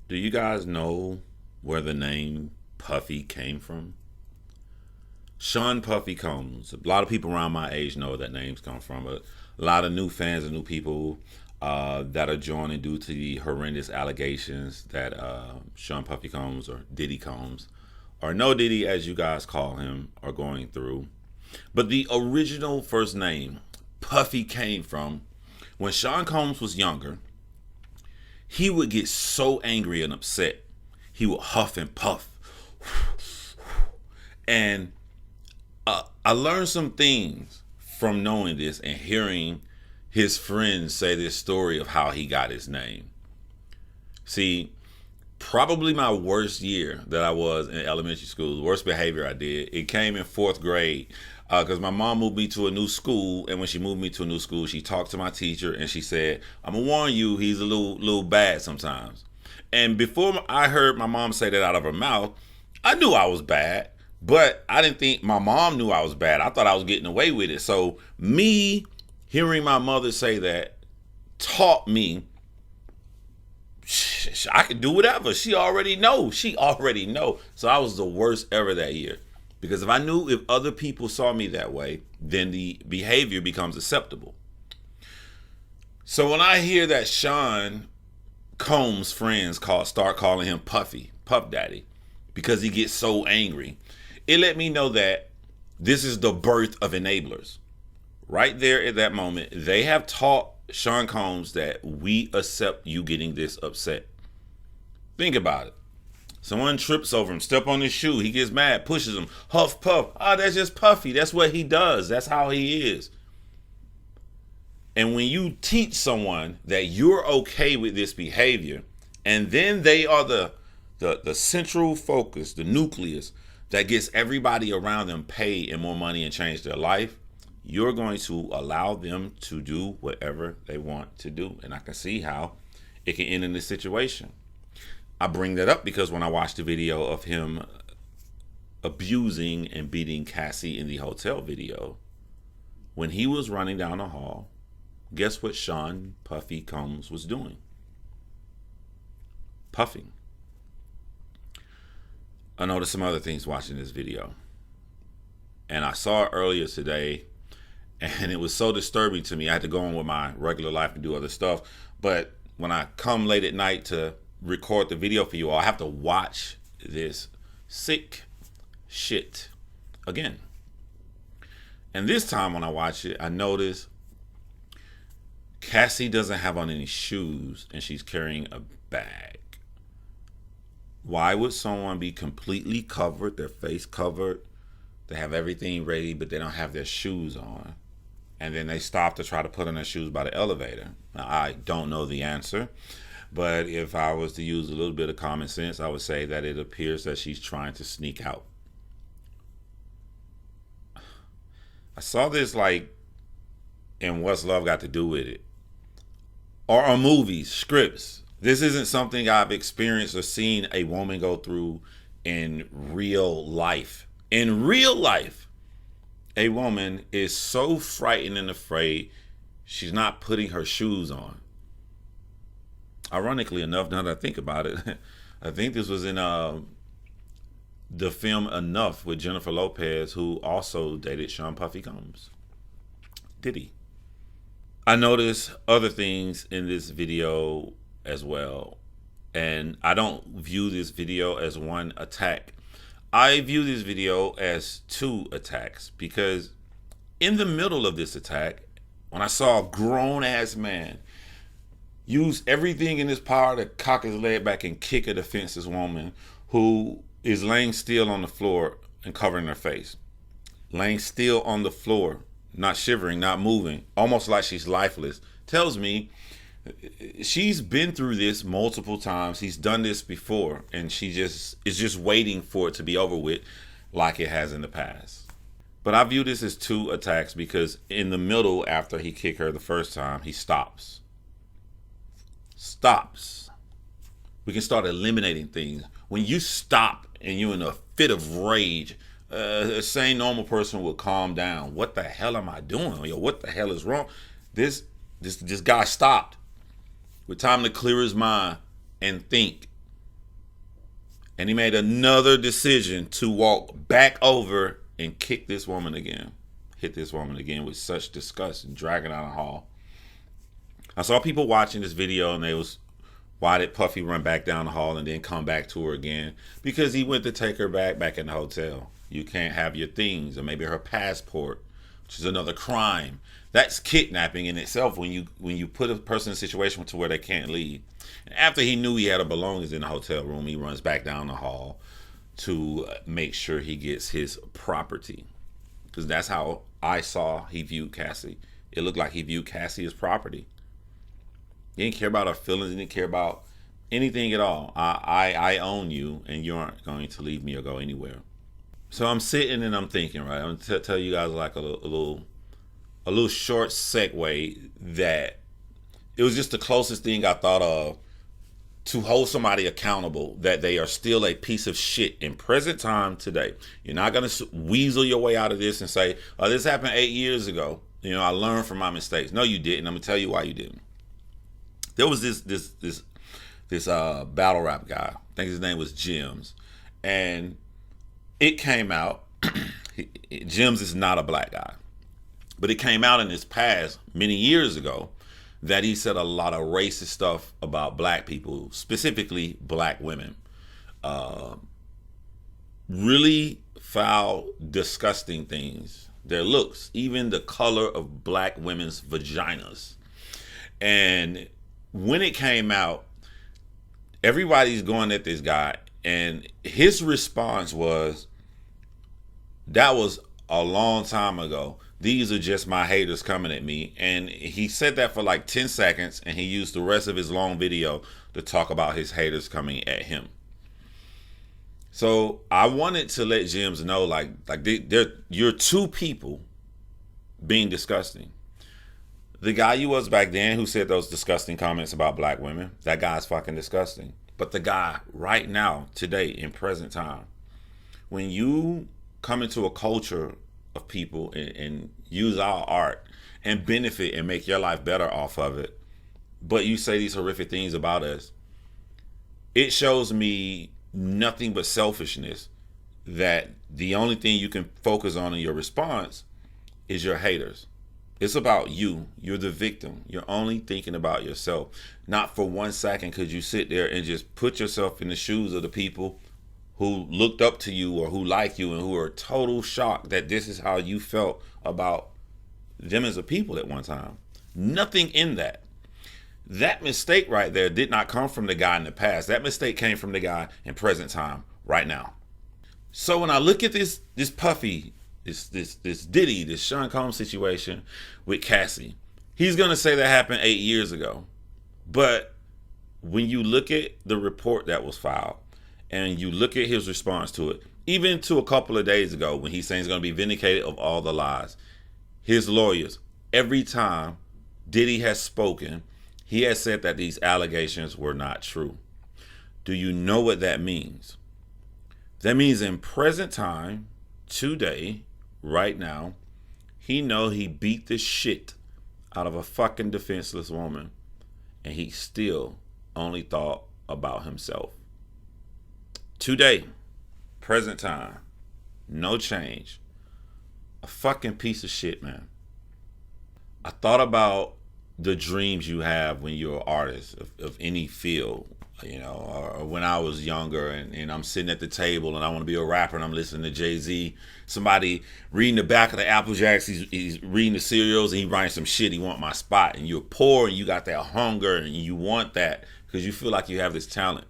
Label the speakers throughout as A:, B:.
A: Do you guys know where the name Puffy came from? Sean Puffy Combs. A lot of people around my age know where that name's come from, but a lot of new fans and new people that are joining due to the horrendous allegations that Sean Puffy Combs or Diddy Combs, or No Diddy as you guys call him, are going through. But the original first name, Puffy, came from when Sean Combs was younger. He would get so angry and upset. He would huff and puff. And I learned some things from knowing this and hearing his friends say this story of how he got his name. See, probably my worst year that I was in elementary school, the worst behavior I did, it came in fourth grade because my mom moved me to a new school, and when she moved me to a new school, she talked to my teacher and she said, "I'm gonna warn you, he's a little bad sometimes." And before I heard my mom say that out of her mouth, I knew I was bad, but I didn't think my mom knew I was bad. I thought I was getting away with it. So me hearing my mother say that taught me I could do whatever. She already know. So I was the worst ever that year. Because if I knew if other people saw me that way, then the behavior becomes acceptable. So when I hear that Sean Combs' friends start calling him Puffy, Puff Daddy, because he gets so angry, it let me know that this is the birth of enablers. Right there at that moment, they have taught Sean Combs that we accept you getting this upset. Think about it. Someone trips over him, step on his shoe, he gets mad, pushes him, huff, puff. Oh, that's just Puffy. That's what he does. That's how he is. And when you teach someone that you're okay with this behavior, and then they are the central focus, the nucleus that gets everybody around them paid and more money and change their life, you're going to allow them to do whatever they want to do. And I can see how it can end in this situation. I bring that up because when I watched the video of him abusing and beating Cassie in the hotel video, when he was running down the hall, guess what Sean Puffy Combs was doing? Puffing. I noticed some other things watching this video. And I saw it earlier today, and it was so disturbing to me. I had to go on with my regular life and do other stuff. But when I come late at night to record the video for you all, I have to watch this sick shit again. And this time when I watch it, I notice Cassie doesn't have on any shoes and she's carrying a bag. Why would someone be completely covered, their face covered, they have everything ready, but they don't have their shoes on? And then they stop to try to put on their shoes by the elevator. Now, I don't know the answer, but if I was to use a little bit of common sense, I would say that it appears that she's trying to sneak out. I saw this like in What's Love Got to Do with It? Or movies, scripts. This isn't something I've experienced or seen a woman go through in real life. In real life, a woman is so frightened and afraid she's not putting her shoes on. Ironically enough, now that I think about it, I think this was in the film Enough with Jennifer Lopez, who also dated Sean Puffy Combs. Diddy. I noticed other things in this video as well. And I don't view this video as one attack. I view this video as two attacks, because in the middle of this attack, when I saw a grown-ass man use everything in his power to cock his leg back and kick a defenseless woman who is laying still on the floor and covering her face. Laying still on the floor, not shivering, not moving, almost like she's lifeless, tells me she's been through this multiple times. He's done this before, and she is just waiting for it to be over with like it has in the past. But I view this as two attacks because in the middle, after he kicked her the first time, he stops. We can start eliminating things. When you stop and you're in a fit of rage, a sane normal person will calm down. What the hell am I doing? Yo, what the hell is wrong? This guy stopped with time to clear his mind and think. And he made another decision to walk back over and kick this woman again. Hit this woman again with such disgust and dragging out a hall. I saw people watching this video and they was, why did Puffy run back down the hall and then come back to her again? Because he went to take her back in the hotel. You can't have your things, or maybe her passport, which is another crime. That's kidnapping in itself when you put a person in a situation to where they can't leave. And after he knew he had her belongings in the hotel room, he runs back down the hall to make sure he gets his property. Because that's how I saw he viewed Cassie. It looked like he viewed Cassie as property. He didn't care about her feelings. He didn't care about anything at all. I own you, and you aren't going to leave me or go anywhere. So I'm sitting and I'm thinking, right? I'm going to tell you guys like a little short segue that it was just the closest thing I thought of to hold somebody accountable that they are still a piece of shit in present time today. You're not going to weasel your way out of this and say, oh, this happened 8 years ago. You know, I learned from my mistakes. No, you didn't. I'm going to tell you why you didn't. There was this battle rap guy. I think his name was Jims. And it came out, Jims is not a black guy. But it came out in his past many years ago that he said a lot of racist stuff about black people, specifically black women. Really foul, disgusting things. Their looks, even the color of black women's vaginas. And when it came out, everybody's going at this guy, and his response was, that was a long time ago. These are just my haters coming at me. And he said that for like 10 seconds, and he used the rest of his long video to talk about his haters coming at him. So I wanted to let Jims know, like you're two people being disgusting. The guy you was back then who said those disgusting comments about black women, that guy's fucking disgusting. But the guy right now, today, in present time, when you come into a culture of people and use our art and benefit and make your life better off of it, but you say these horrific things about us, it shows me nothing but selfishness, that the only thing you can focus on in your response is your haters. It's about you. You're the victim. You're only thinking about yourself. Not for 1 second could you sit there and just put yourself in the shoes of the people who looked up to you or who like you and who are total shocked that this is how you felt about them as a people at one time. Nothing in that. That mistake right there did not come from the guy in the past. That mistake came from the guy in present time right now. So when I look at this Puffy, this Diddy, this Sean Combs situation with Cassie, he's going to say that happened 8 years ago. But when you look at the report that was filed and you look at his response to it, even to a couple of days ago when he's saying he's going to be vindicated of all the lies, his lawyers, every time Diddy has spoken, he has said that these allegations were not true. Do you know what that means? That means in present time, today, right now, he know he beat the shit out of a fucking defenseless woman, and he still only thought about himself. Today, present time, no change. A fucking piece of shit, man. I thought about the dreams you have when you're an artist of any field, you know, or when I was younger and I'm sitting at the table and I want to be a rapper and I'm listening to Jay-Z, somebody reading the back of the Apple Jacks, he's reading the cereals and he writing some shit, he want my spot, and you're poor and you got that hunger and you want that because you feel like you have this talent.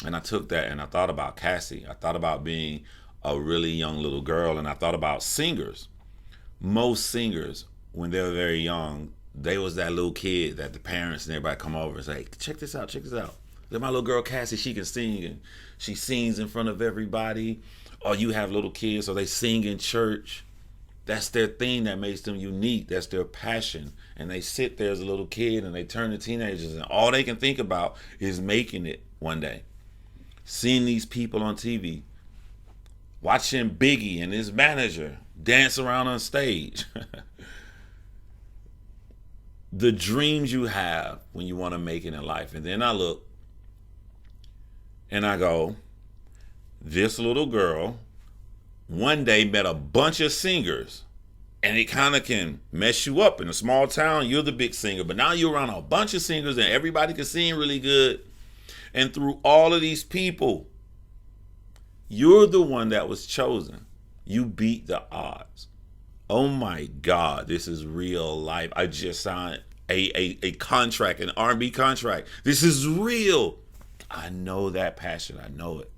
A: And I took that and I thought about Cassie. I thought about being a really young little girl, and I thought about singers. Most singers, when they were very young, they was that little kid that the parents and everybody come over and say, hey, check this out. Look, my little girl Cassie, she can sing, and she sings in front of everybody. Or you have little kids, so they sing in church. That's their thing that makes them unique. That's their passion. And they sit there as a little kid and they turn to teenagers, and all they can think about is making it one day. Seeing these people on TV, watching Biggie and his manager dance around on stage. The dreams you have when you want to make it in life. And then I look and I go, this little girl one day met a bunch of singers, and it kind of can mess you up. In a small town, you're the big singer, but now you're around a bunch of singers and everybody can sing really good. And through all of these people, you're the one that was chosen. You beat the odds. Oh my God, this is real life. I just signed a contract, an R&B contract. This is real. I know that passion. I know it.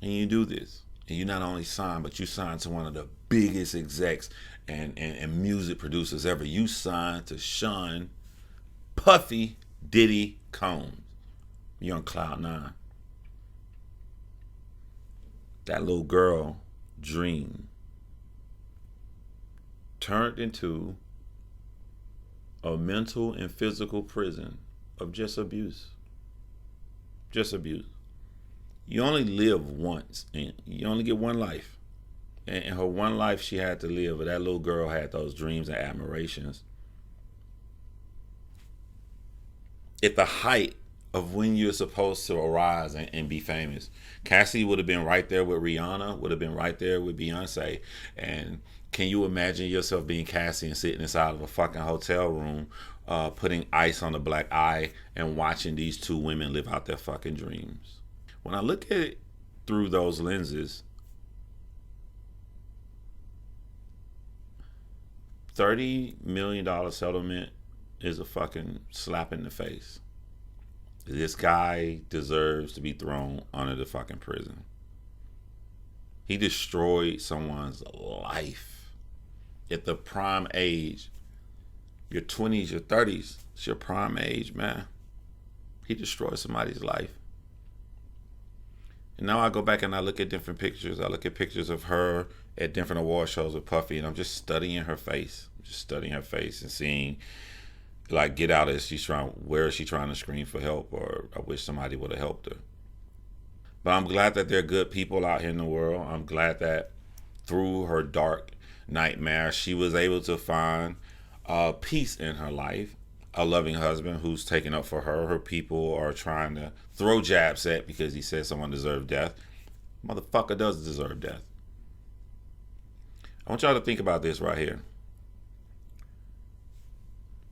A: And you do this. And you not only sign, but you sign to one of the biggest execs and music producers ever. You signed to Sean Puffy Diddy Combs. You're on cloud nine. That little girl dream turned into a mental and physical prison of just abuse. Just abuse. You only live once, and you only get one life. And her one life she had to live, but that little girl had those dreams and admirations. At the height of when you're supposed to arise and be famous, Cassie would have been right there with Rihanna, would have been right there with Beyonce. And can you imagine yourself being Cassie and sitting inside of a fucking hotel room, putting ice on a black eye and watching these two women live out their fucking dreams? When I look at it through those lenses, $30 million settlement is a fucking slap in the face. This guy deserves to be thrown under the fucking prison. He destroyed someone's life at the prime age. Your 20s, your 30s, it's your prime age, man. He destroyed somebody's life. And now I go back and I look at different pictures. I look at pictures of her at different award shows with Puffy, and I'm just studying her face. Just studying her face and seeing, like, get out as she's trying, where is she trying to scream for help, or I wish somebody would have helped her. But I'm glad that there are good people out here in the world. I'm glad that through her dark nightmare, she was able to find peace in her life. A loving husband who's taking up for her. Her people are trying to throw jabs at because he said someone deserved death. Motherfucker does deserve death. I want y'all to think about this right here.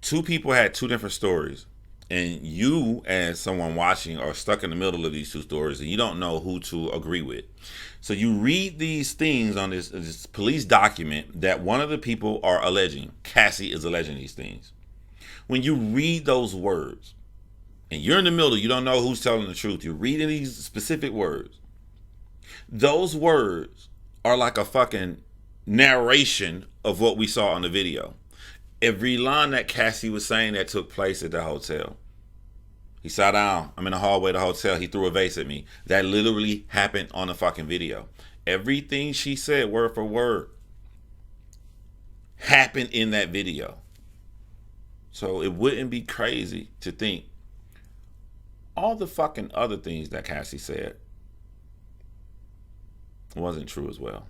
A: Two people had two different stories, and you as someone watching are stuck in the middle of these two stories, and you don't know who to agree with. So you read these things on this police document that one of the people are alleging. Cassie is alleging these things. When you read those words, and you're in the middle, you don't know who's telling the truth, you're reading these specific words. Those words are like a fucking narration of what we saw on the video. Every line that Cassie was saying that took place at the hotel. He sat down. I'm in the hallway of the hotel. He threw a vase at me. That literally happened on the fucking video. Everything she said, word for word, happened in that video. So it wouldn't be crazy to think all the fucking other things that Cassie said wasn't true as well.